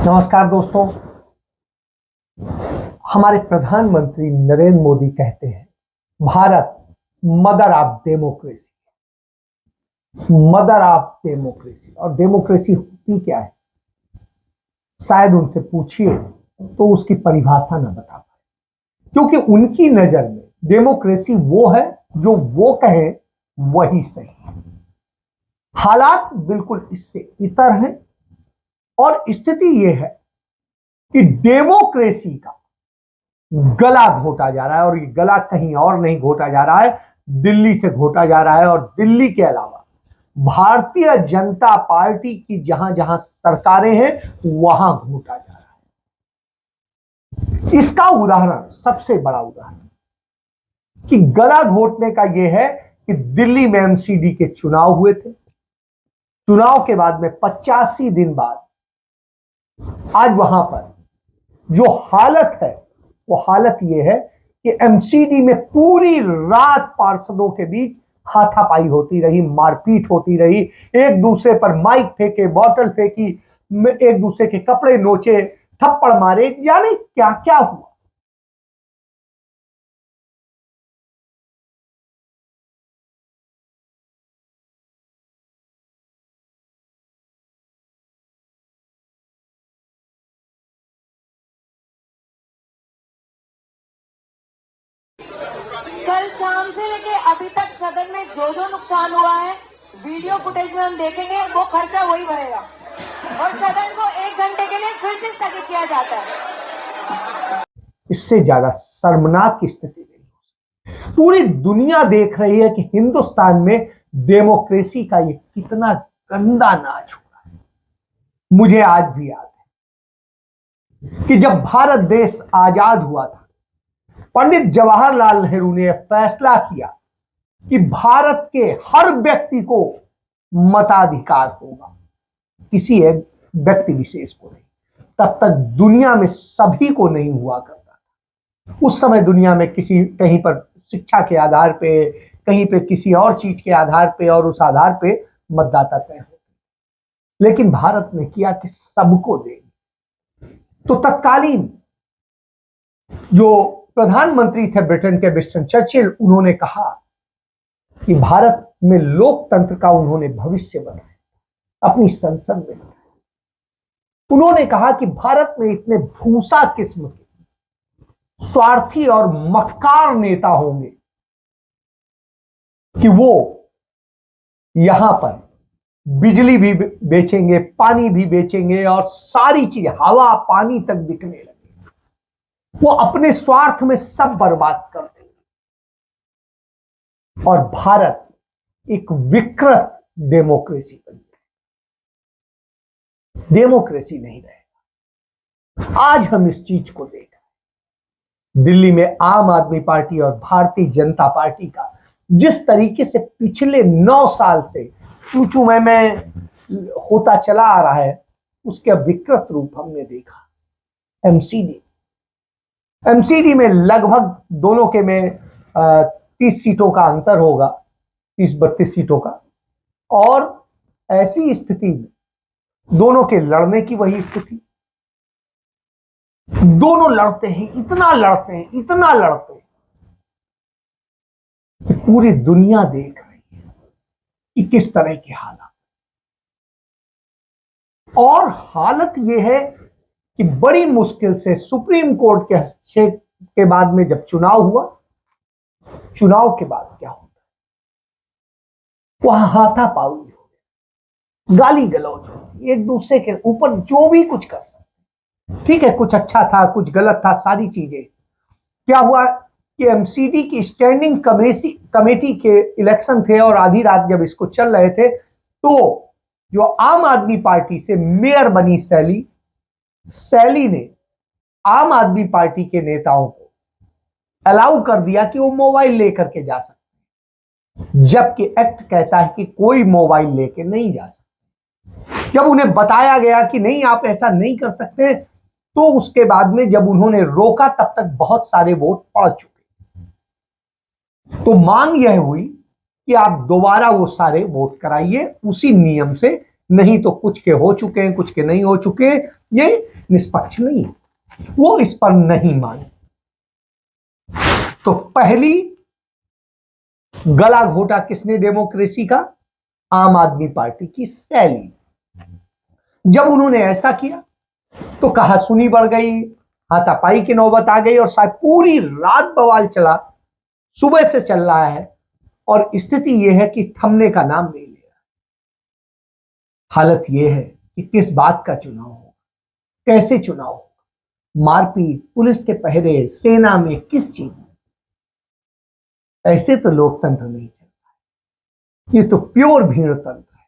नमस्कार दोस्तों। हमारे प्रधानमंत्री नरेंद्र मोदी कहते हैं Bharat mother of democracy, mother of democracy. और डेमोक्रेसी होती क्या है, शायद उनसे पूछिए तो उसकी परिभाषा न बता पाए, क्योंकि उनकी नजर में डेमोक्रेसी वो है जो वो कहे वही सही है। हालात बिल्कुल इससे इतर हैं और स्थिति यह है कि डेमोक्रेसी का गला घोटा जा रहा है, और ये गला कहीं और नहीं घोटा जा रहा है, दिल्ली से घोटा जा रहा है। और दिल्ली के अलावा भारतीय जनता पार्टी की जहां जहां सरकारें हैं वहां घोटा जा रहा है। इसका उदाहरण, सबसे बड़ा उदाहरण कि गला घोटने का यह है कि दिल्ली में एमसीडी के चुनाव हुए थे। चुनाव के बाद में 85 दिन बाद आज वहां पर जो हालत है वो हालत यह है कि एमसीडी में पूरी रात पार्षदों के बीच हाथापाई होती रही, मारपीट होती रही, एक दूसरे पर माइक फेंके, बोतल फेंकी, एक दूसरे के कपड़े नोचे, थप्पड़ मारे, जाने क्या क्या हुआ। कल शाम से लेके अभी तक सदन में जो जो नुकसान हुआ है वीडियो फुटेज में हम देखेंगे, वो खर्चा वही भरेगा और सदन को 1 घंटे के लिए फिर से स्थगित किया जाता है। इससे ज्यादा शर्मनाक स्थिति नहीं। पूरी दुनिया देख रही है कि हिंदुस्तान में डेमोक्रेसी का ये कितना गंदा नाच हो रहा है। मुझे आज भी याद है कि जब भारत देश आजाद हुआ था, पंडित जवाहरलाल नेहरू ने फैसला किया कि भारत के हर व्यक्ति को मताधिकार होगा, किसी एक व्यक्ति विशेष को नहीं। तब तक दुनिया में सभी को नहीं हुआ करता था। उस समय दुनिया में कहीं पर शिक्षा के आधार पे, कहीं पे किसी और चीज के आधार पे, और उस आधार पे मतदाता तय होते। लेकिन भारत ने किया कि सबको देंगे। तो तत्कालीन जो प्रधानमंत्री थे ब्रिटेन के विंस्टन चर्चिल, उन्होंने कहा कि भारत में लोकतंत्र का उन्होंने भविष्य बनाया अपनी संसद में। उन्होंने कहा कि भारत में इतने भूसा किस्म के स्वार्थी और मक्कार नेता होंगे कि वो यहां पर बिजली भी बेचेंगे, पानी भी बेचेंगे, और सारी चीज, हवा पानी तक बिकने लगे। वो अपने स्वार्थ में सब बर्बाद कर देंगे और भारत एक विकृत डेमोक्रेसी बन जाए। डेमोक्रेसी नहीं रहेगा। आज हम इस चीज को देख रहे हैं। दिल्ली में आम आदमी पार्टी और भारतीय जनता पार्टी का जिस तरीके से पिछले 9 साल से चूचू मैं होता चला आ रहा है, उसका विकृत रूप हमने देखा। एमसीडी में लगभग दोनों के में 30 सीटों का अंतर होगा, 30-32 सीटों का। और ऐसी स्थिति में दोनों के लड़ने की वही स्थिति। दोनों लड़ते हैं, इतना लड़ते हैं, इतना लड़ते हैं कि पूरी दुनिया देख रही है कि किस तरह के हालात। और हालत यह है कि बड़ी मुश्किल से सुप्रीम कोर्ट के हस्तक्षेप के बाद में जब चुनाव हुआ, चुनाव के बाद क्या होता है, वहां हाथापाई हो, गाली गलौज हो, एक दूसरे के ऊपर जो भी कुछ कर सकते। ठीक है, कुछ अच्छा था, कुछ गलत था, सारी चीजें। क्या हुआ कि एमसीडी की स्टैंडिंग कमेटी के इलेक्शन थे, और आधी रात जब इसको चल रहे थे तो जो आम आदमी पार्टी से मेयर बनी सैली ने आम आदमी पार्टी के नेताओं को अलाउ कर दिया कि वो मोबाइल लेकर के जा सकते, जबकि एक्ट कहता है कि कोई मोबाइल लेके नहीं जा सकते। जब उन्हें बताया गया कि नहीं, आप ऐसा नहीं कर सकते, तो उसके बाद में जब उन्होंने रोका, तब तक बहुत सारे वोट पड़ चुके। तो मांग यह हुई कि आप दोबारा वो सारे वोट कराइए उसी नियम से, नहीं तो कुछ के हो चुके हैं, कुछ के नहीं हो चुके हैं, ये निष्पक्ष नहीं, वो इस पर नहीं माने। तो पहली गला घोटा किसने डेमोक्रेसी का? आम आदमी पार्टी की शैली। जब उन्होंने ऐसा किया तो कहा सुनी बढ़ गई, हाथापाई की नौबत आ गई और शायद पूरी रात बवाल चला, सुबह से चल रहा है और स्थिति यह है कि थमने का नाम नहीं ले रहा। हालत यह है कि किस बात का चुनाव होगा, कैसे चुनाव होगा, मारपीट, पुलिस के पहरे, सेना में, किस चीज में? ऐसे तो लोकतंत्र नहीं चलता है, ये तो प्योर भीड़तंत्र है।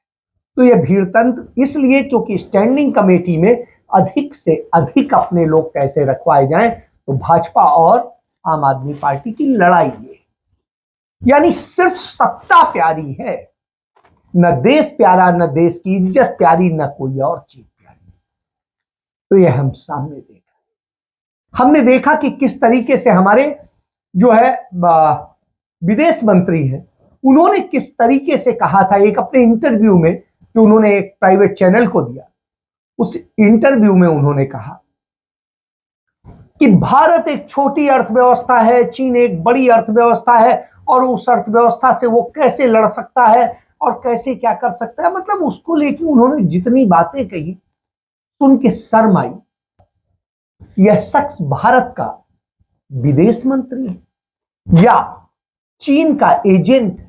तो यह भीड़तंत्र इसलिए क्योंकि स्टैंडिंग कमेटी में अधिक से अधिक अपने लोग कैसे रखवाए जाएं, तो भाजपा और आम आदमी पार्टी की लड़ाई है। यानी सिर्फ सत्ता प्यारी है, न देश प्यारा, न देश की इज्जत प्यारी, न कोई और चीज प्यारी। तो यह हम सामने देखा, हमने देखा कि किस तरीके से हमारे जो है विदेश मंत्री हैं, उन्होंने किस तरीके से कहा था एक अपने इंटरव्यू में, कि उन्होंने एक प्राइवेट चैनल को दिया। उस इंटरव्यू में उन्होंने कहा कि भारत एक छोटी अर्थव्यवस्था है, चीन एक बड़ी अर्थव्यवस्था है, और उस अर्थव्यवस्था से वो कैसे लड़ सकता है और कैसे क्या कर सकता है। मतलब उसको लेके उन्होंने जितनी बातें कही, सुन के शर्म आई। यह शख्स भारत का विदेश मंत्री है या चीन का agent?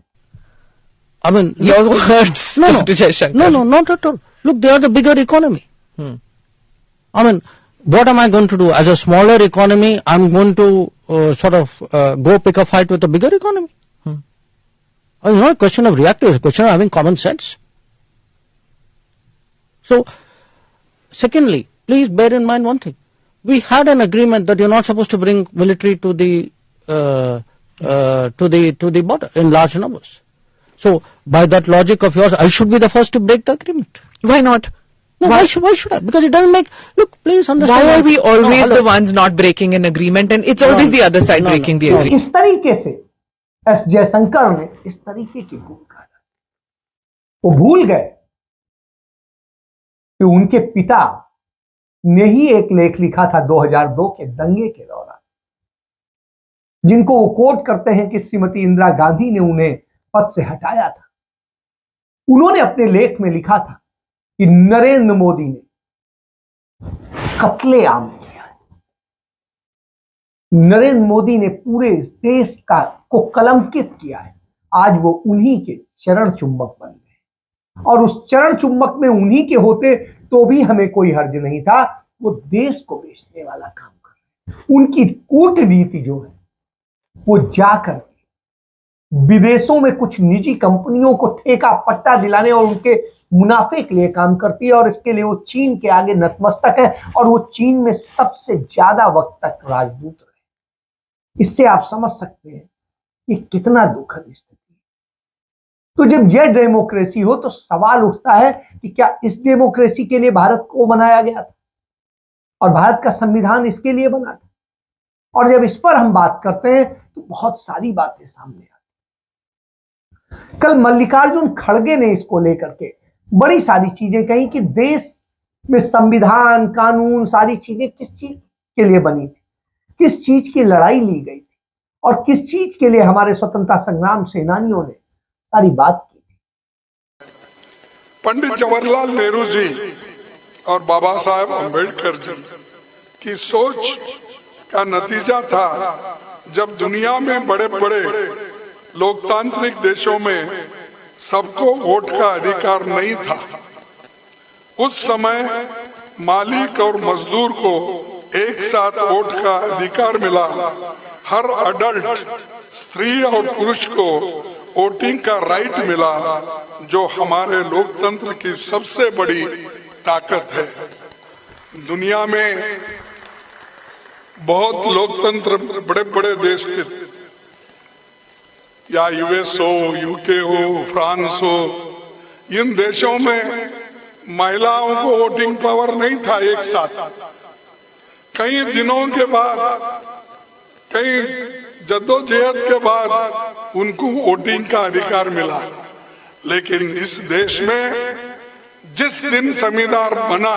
I mean, Your words, no, Dr. Jaishankar. no, not at all. Look, they are the bigger economy. I mean, what am I going to do? As a smaller economy, I'm going to go pick a fight with a bigger economy. It's not a question of reacting, it's a question of having common sense. So, secondly, please bear in mind one thing. We had an agreement that you're not supposed to bring military to the border in large numbers. So, by that logic of yours, I should be the first to break the agreement. Why not? No, why should I? Because it doesn't make, look, please understand. Why are we always No, the ones not breaking an agreement, and it's always the other side breaking the agreement? इस तरीके से S Jaishankar ने इस तरीके की भूमिका, वो भूल गए कि उनके पिता ने ही एक लेख लिखा था 2002 के दंगे के दौरान, जिनको वो कोट करते हैं कि श्रीमती इंदिरा गांधी ने उन्हें पद से हटाया था। उन्होंने अपने लेख में लिखा था कि नरेंद्र मोदी ने कत्लेआम किया है, नरेंद्र मोदी ने पूरे इस देश को कलंकित किया है। आज वो उन्हीं के चरण चुंबक बन गए, और उस चरण चुंबक में उन्हीं के होते तो भी हमें कोई हर्ज नहीं था। वो देश को बेचने वाला काम कर रहे हैं। उनकी कूटनीति जो है वो जाकर विदेशों में कुछ निजी कंपनियों को ठेका पट्टा दिलाने और उनके मुनाफे के लिए काम करती है, और इसके लिए वो चीन के आगे नतमस्तक है, और वो चीन में सबसे ज्यादा वक्त तक राजदूत रहे। इससे आप समझ सकते हैं कि कितना दुखद स्थिति है। तो जब यह डेमोक्रेसी हो तो सवाल उठता है कि क्या इस डेमोक्रेसी के लिए भारत को बनाया गया था, और भारत का संविधान इसके लिए बना था? और जब इस पर हम बात करते हैं तो बहुत सारी बातें सामने आती। कल मल्लिकार्जुन खड़गे ने इसको लेकर के बड़ी सारी चीजें कही कि देश में संविधान, कानून, सारी चीजें किस चीज के लिए बनी थी, किस चीज की लड़ाई ली गई थी, और किस चीज के लिए हमारे स्वतंत्रता संग्राम सेनानियों ने सारी बात की थी। पंडित जवाहरलाल नेहरू जी और बाबा साहेब अम्बेडकर जी की सोच का नतीजा था, जब दुनिया में बड़े बड़े लोकतांत्रिक देशों में सबको वोट का अधिकार नहीं था। उस समय मालिक और मजदूर को एक साथ वोट का अधिकार मिला। हर अडल्ट स्त्री और पुरुष को वोटिंग का राइट मिला, जो हमारे लोकतंत्र की सबसे बड़ी ताकत है। दुनिया में बहुत लोकतंत्र बड़े बड़े देश के, या यूएस हो, यूके हो, फ्रांस हो, इन देशों में महिलाओं को वोटिंग पावर नहीं था एक साथ। कई दिनों के बाद, कई जद्दोजहद के बाद उनको वोटिंग का अधिकार मिला। लेकिन इस देश में जिस दिन जमींदार बना,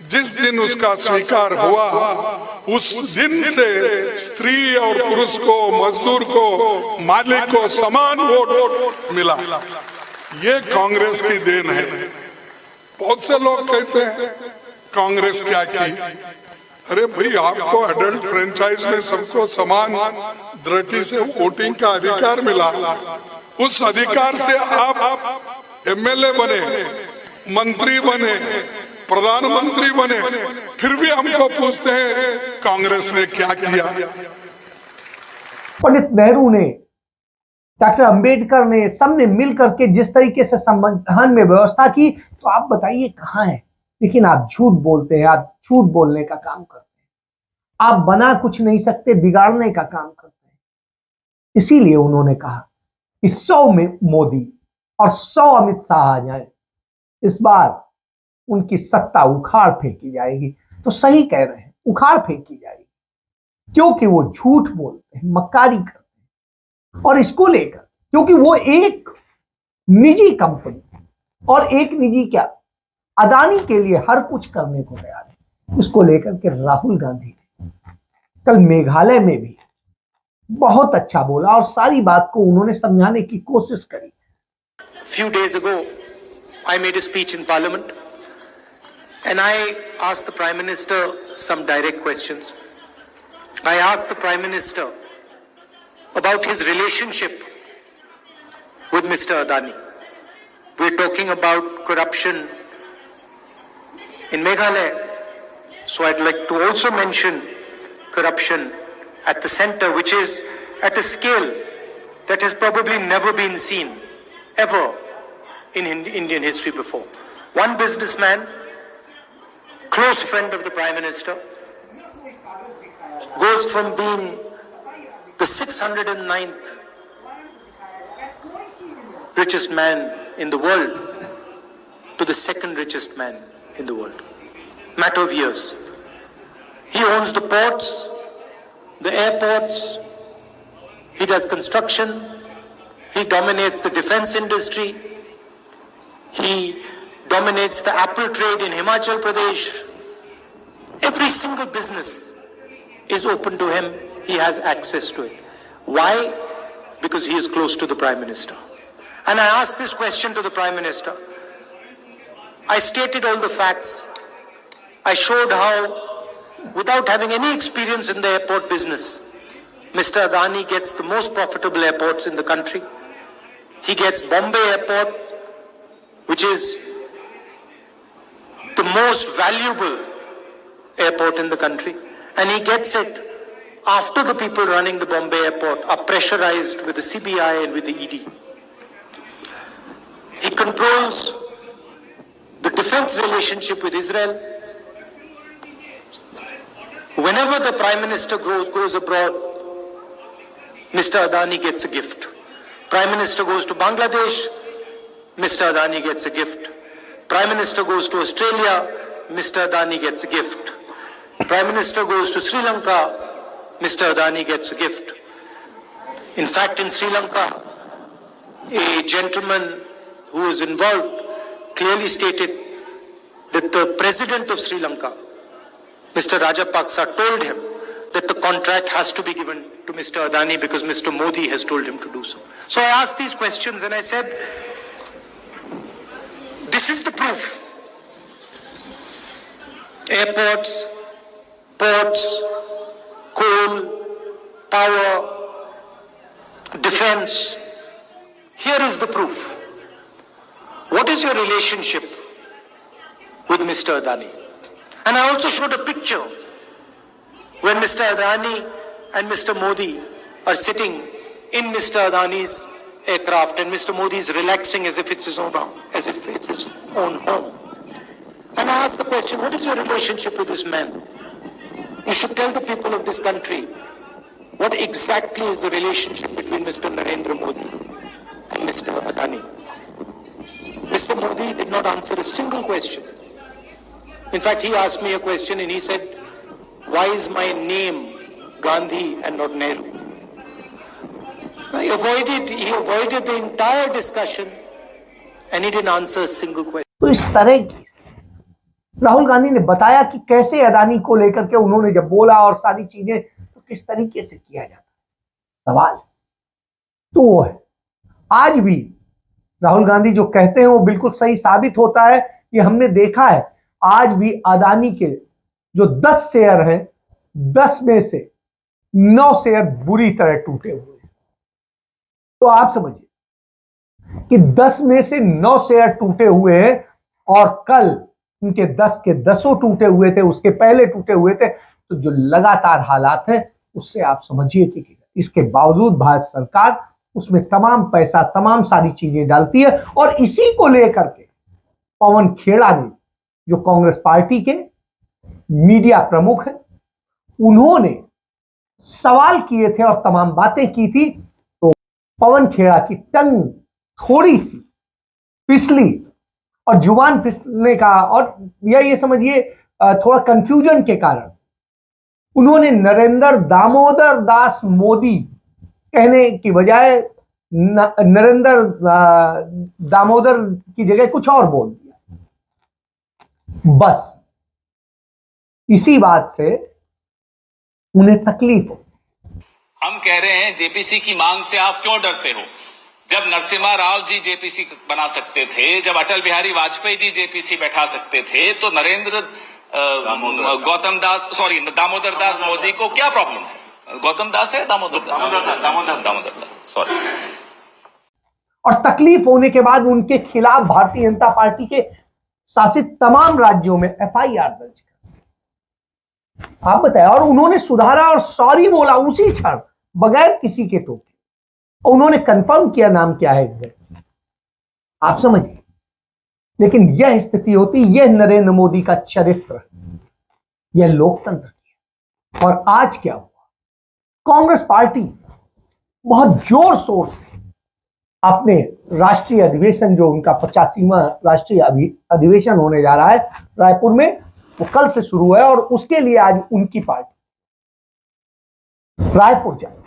जिस दिन उसका स्वीकार हुआ, उस दिन से स्त्री और पुरुष को, मजदूर को, मालिक को समान वोट मिला। ये कांग्रेस की देन है। बहुत से लोग कहते हैं कांग्रेस क्या की। अरे भाई, आपको एडल्ट फ्रेंचाइज में सबको समान दृष्टि से वोटिंग का अधिकार मिला। उस अधिकार से आप एमएलए बने, मंत्री बने, प्रधानमंत्री बने, फिर भी हमको पूछते हैं कांग्रेस ने क्या किया। पंडित नेहरू ने, डॉक्टर अंबेडकर ने, सबने मिलकर के जिस तरीके से संविधान में व्यवस्था की, तो आप बताइए कहां है। लेकिन आप झूठ बोलते हैं, आप झूठ बोलने का काम करते हैं, आप बना कुछ नहीं सकते, बिगाड़ने का काम करते हैं। इसीलिए उन्होंने कहा कि 100 में मोदी और 100 अमित शाह आ जाए, इस बार उनकी सत्ता उखाड़ फेंकी जाएगी। तो सही कह रहे हैं, उखाड़ फेंकी जाएगी, क्योंकि वो झूठ बोलते हैं, मक्कारी करते हैं। और इसको लेकर, क्योंकि वो एक निजी कंपनी, और एक निजी क्या, अदानी के लिए हर कुछ करने को तैयार है। इसको लेकर के राहुल गांधी ने कल मेघालय में भी बहुत अच्छा बोला और सारी बात को उन्होंने समझाने की कोशिश करी। Few days ago, I made a speech in Parliament, and I asked the Prime Minister some direct questions. I asked the Prime Minister about his relationship with Mr. Adani. We're talking about corruption in Meghalaya, so I'd like to also mention corruption at the center, which is at a scale that has probably never been seen ever in Indian history before. One businessman, close friend of the Prime Minister, goes from being the 609th richest man in the world to the second richest man in the world. Matter of years. He owns the ports, the airports, he does construction, he dominates the defense industry, he dominates the apple trade in Himachal Pradesh. Every single business is open to him, he has access to it. Why? Because he is close to the Prime Minister. And I asked this question to the Prime Minister. I stated all the facts. I showed how, without having any experience in the airport business, Mr. Adani gets the most profitable airports in the country. He gets Bombay Airport, which is the most valuable airport in the country. And he gets it after the people running the Bombay Airport are pressurized with the CBI and with the ED. He controls the defense relationship with Israel. Whenever the Prime Minister goes abroad, Mr. Adani gets a gift. Prime Minister goes to Bangladesh, Mr. Adani gets a gift. Prime Minister goes to Australia, Mr. Adani gets a gift. Prime Minister goes to Sri Lanka, Mr. Adani gets a gift. In fact, in Sri Lanka, a gentleman who was involved clearly stated that the president of Sri Lanka, Mr. Rajapaksa, told him that the contract has to be given to Mr. Adani because Mr. Modi has told him to do so. So I asked these questions and I said, this is the proof. Airports, ports, coal, power, defense. Here is the proof. What is your relationship with Mr. Adani? And I also showed a picture when Mr. Adani and Mr. Modi are sitting in Mr. Adani's aircraft and Mr. Modi is relaxing as if it's his own home, And I asked the question, what is your relationship with this man? You should tell the people of this country what exactly is the relationship between Mr. Narendra Modi and Mr. Adani. Mr. Modi did not answer a single question. In fact, he asked me a question and he said, why is my name Gandhi and not Nehru? He avoided the entire discussion and he didn't answer a single question. तो इस तरह की राहुल गांधी ने बताया कि कैसे अदानी को लेकर के उन्होंने जब बोला और सारी चीजें, तो किस तरीके से किया जाता है सवाल तो वो है। आज भी राहुल गांधी जो कहते हैं वो बिल्कुल सही साबित होता है। ये हमने देखा है, आज भी अदानी के जो 10 शेयर हैं, 10 में से 9 शेयर बुरी तरह टूटे हुए हैं। तो आप समझिए कि 10 में से 9 शेयर टूटे हुए हैं और कल उनके 10 के 10 टूटे हुए थे, उसके पहले टूटे हुए थे। तो जो लगातार हालात हैं उससे आप समझिए कि इसके बावजूद भारत सरकार उसमें तमाम पैसा, तमाम सारी चीजें डालती है। और इसी को लेकर के पवन खेड़ा ने, जो कांग्रेस पार्टी के मीडिया प्रमुख हैं, उन्होंने सवाल किए थे और तमाम बातें की थी। तो पवन खेड़ा की टंग थोड़ी सी फिसली और जुबान फिसलने का, और या ये समझिए थोड़ा कंफ्यूजन के कारण उन्होंने नरेंद्र दामोदर दास मोदी कहने की बजाय नरेंद्र दामोदर की जगह कुछ और बोल दिया। बस इसी बात से उन्हें तकलीफ हो। हम कह रहे हैं जेपीसी की मांग से आप क्यों डरते हो? जब नरसिम्हा राव जी जेपीसी बना सकते थे, जब अटल बिहारी वाजपेयी जी जेपीसी बैठा सकते थे, तो दामोदर दास मोदी को क्या प्रॉब्लम है? गौतम दास है, दामोदर दास, सॉरी। और तकलीफ होने के बाद उनके खिलाफ भारतीय जनता पार्टी के शासित तमाम राज्यों में एफआईआर दर्ज कर, आप बताएं, और उन्होंने सुधारा और सॉरी बोला उसी क्षण, बगैर किसी के टोके। और उन्होंने कंफर्म किया नाम क्या है एग्जैक्ट, आप समझिए। लेकिन यह स्थिति होती, यह नरेंद्र मोदी का चरित्र, यह लोकतंत्र की। और आज क्या हुआ, कांग्रेस पार्टी बहुत जोर शोर से अपने राष्ट्रीय अधिवेशन, जो उनका 85वां राष्ट्रीय अधिवेशन होने जा रहा है रायपुर में, वो कल से शुरू है। और उसके लिए आज उनकी पार्टी रायपुर जाए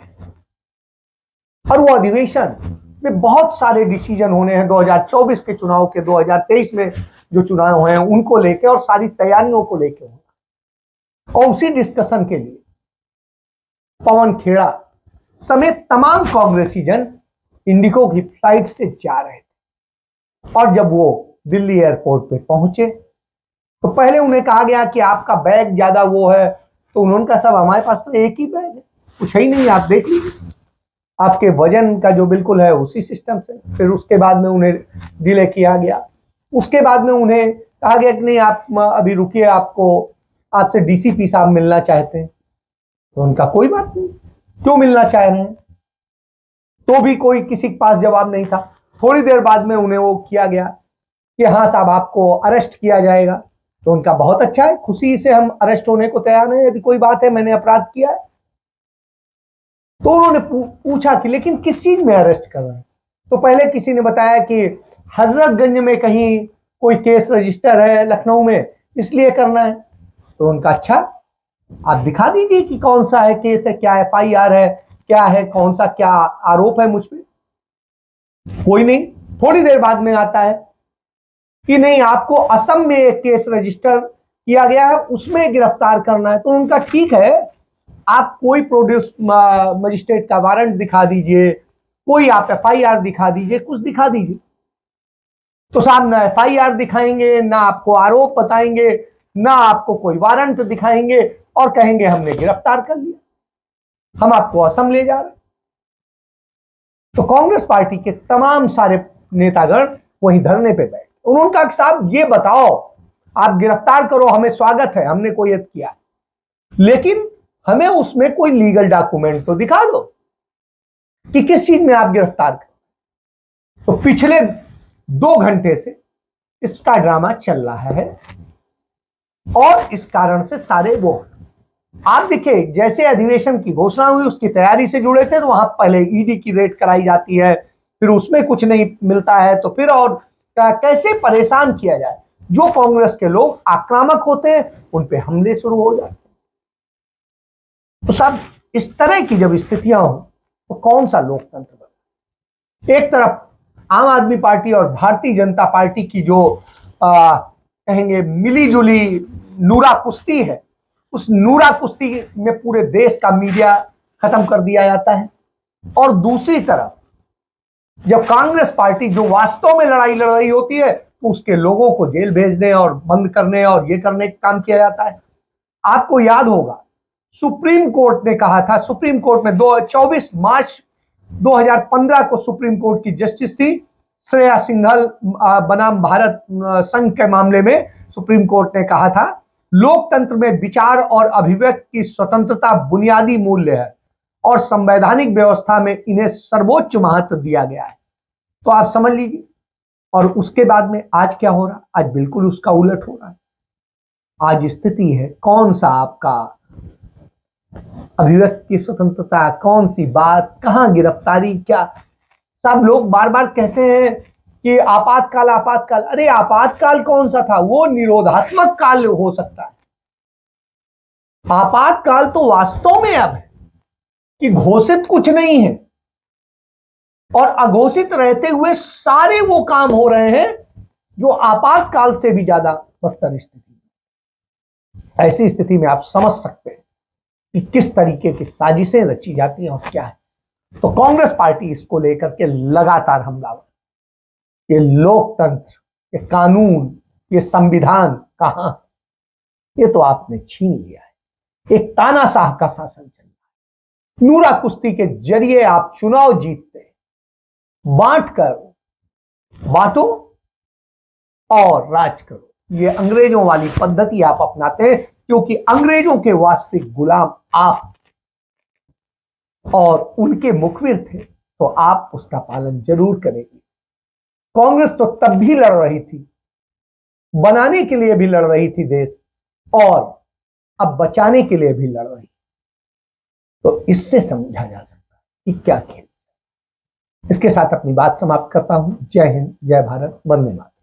और वो अधिवेशन में बहुत सारे डिसीजन होने हैं 2024 के चुनाव के, 2023 में जो चुनाव हैं उनको लेके और सारी तैयारियों को लेके होगा। और उसी डिस्कशन के लिए पवन खेड़ा समेत तमाम कांग्रेसी जन इंडिगो की फ्लाइट से जा रहे थे। और जब वो दिल्ली एयरपोर्ट पे पहुंचे तो पहले उन्हें कहा गया कि आपका बैग ज्यादा वो है, तो उन्होंने कहा सब हमारे पास तो एक ही बैग है, कुछ ही नहीं, आप देख लीजिए, आपके वजन का जो बिल्कुल है उसी सिस्टम से। फिर उसके बाद में उन्हें डिले किया गया। उसके बाद में उन्हें कहा गया कि नहीं, आप अभी रुकिए, आपसे डीसीपी साहब मिलना चाहते हैं। तो उनका कोई बात नहीं, क्यों मिलना चाह रहे हैं, तो भी कोई किसी के पास जवाब नहीं था। थोड़ी देर बाद में उन्हें वो किया गया कि हाँ साहब, आपको अरेस्ट किया जाएगा। तो उनका बहुत अच्छा है, खुशी से हम अरेस्ट होने को तैयार हैं, यदि कोई बात है, मैंने अपराध किया है। तो उन्होंने पूछा कि लेकिन किस चीज में अरेस्ट कर रहे हैं? तो पहले किसी ने बताया कि हजरतगंज में कहीं कोई केस रजिस्टर है लखनऊ में, इसलिए करना है। तो उनका अच्छा, आप दिखा दीजिए कि कौन सा है केस है, क्या एफआईआर है, क्या है, कौन सा क्या आरोप है मुझ पे। कोई नहीं। थोड़ी देर बाद में आता है कि नहीं, आपको असम में एक केस रजिस्टर किया गया है, उसमें गिरफ्तार करना है। तो उनका ठीक है, आप कोई प्रोड्यूस मजिस्ट्रेट का वारंट दिखा दीजिए, कोई आप एफआईआर दिखा दीजिए, कुछ दिखा दीजिए। तो साहब ना एफआईआर दिखाएंगे, ना आपको आरोप बताएंगे, ना आपको कोई वारंट दिखाएंगे, और कहेंगे हमने गिरफ्तार कर लिया, हम आपको असम ले जा रहे हैं। तो कांग्रेस पार्टी के तमाम सारे नेतागण वहीं धरने पे बैठे। उन्होंने कहा कि साहब ये बताओ, आप गिरफ्तार करो, हमें स्वागत है, हमने कोई यत किया, लेकिन हमें उसमें कोई लीगल डॉक्यूमेंट तो दिखा दो कि किस चीज में आप गिरफ्तार करें। तो पिछले 2 घंटे से इसका ड्रामा चल रहा है और इस कारण से सारे वो, आप देखिए, जैसे अधिवेशन की घोषणा हुई उसकी तैयारी से जुड़े थे, तो वहां पहले ईडी की रेड कराई जाती है, फिर उसमें कुछ नहीं मिलता है, तो फिर और कैसे परेशान किया जाए। जो कांग्रेस के लोग आक्रामक होते हैं उन पे हमले शुरू हो जाते हैं। तो साहब, इस तरह की जब स्थितियां हो तो कौन सा लोकतंत्र बने? एक तरफ आम आदमी पार्टी और भारतीय जनता पार्टी की जो कहेंगे मिली जुली नूरा कुश्ती है, उस नूरा कुश्ती में पूरे देश का मीडिया खत्म कर दिया जाता है। और दूसरी तरफ जब कांग्रेस पार्टी जो वास्तव में लड़ाई लड़ रही होती है तो उसके लोगों को जेल भेजने और बंद करने और ये करने का काम किया जाता है। आपको याद होगा सुप्रीम कोर्ट ने कहा था, सुप्रीम कोर्ट में 24 मार्च 2015 को सुप्रीम कोर्ट की जस्टिस थी श्रेया सिंघल बनाम भारत संघ के मामले में सुप्रीम कोर्ट ने कहा था लोकतंत्र में विचार और अभिव्यक्ति की स्वतंत्रता बुनियादी मूल्य है और संवैधानिक व्यवस्था में इन्हें सर्वोच्च महत्व दिया गया है। तो आप समझ लीजिए, और उसके बाद में आज क्या हो रहा, आज बिल्कुल उसका उलट हो रहा है। आज स्थिति है कौन सा आपका अभिव्यक्ति की स्वतंत्रता, कौन सी बात, कहां गिरफ्तारी, क्या। सब लोग बार बार कहते हैं कि आपातकाल आपातकाल, अरे आपातकाल कौन सा था, वो निरोधात्मक काल हो सकता है। आपातकाल तो वास्तव में अब है कि घोषित कुछ नहीं है और अघोषित रहते हुए सारे वो काम हो रहे हैं जो आपातकाल से भी ज्यादा बदतर स्थिति। ऐसी स्थिति में आप समझ सकते हैं कि किस तरीके की साजिशें रची जाती हैं और क्या है। तो कांग्रेस पार्टी इसको लेकर के लगातार हमलावर, ये लोकतंत्र, ये कानून, ये संविधान कहां, ये तो आपने छीन लिया है। एक तानाशाह का शासन चल रहा है। नूरा कुश्ती के जरिए आप चुनाव जीतते हैं, बांटो और राज करो। ये अंग्रेजों वाली पद्धति आप अपनाते हैं क्योंकि अंग्रेजों के वास्तविक गुलाम आप और उनके मुखबिर थे, तो आप उसका पालन जरूर करेंगे। कांग्रेस तो तब भी लड़ रही थी, बनाने के लिए भी लड़ रही थी देश, और अब बचाने के लिए भी लड़ रही। तो इससे समझा जा सकता है कि क्या खेल। इसके साथ अपनी बात समाप्त करता हूं। जय हिंद, जय भारत, वंदे मातरम।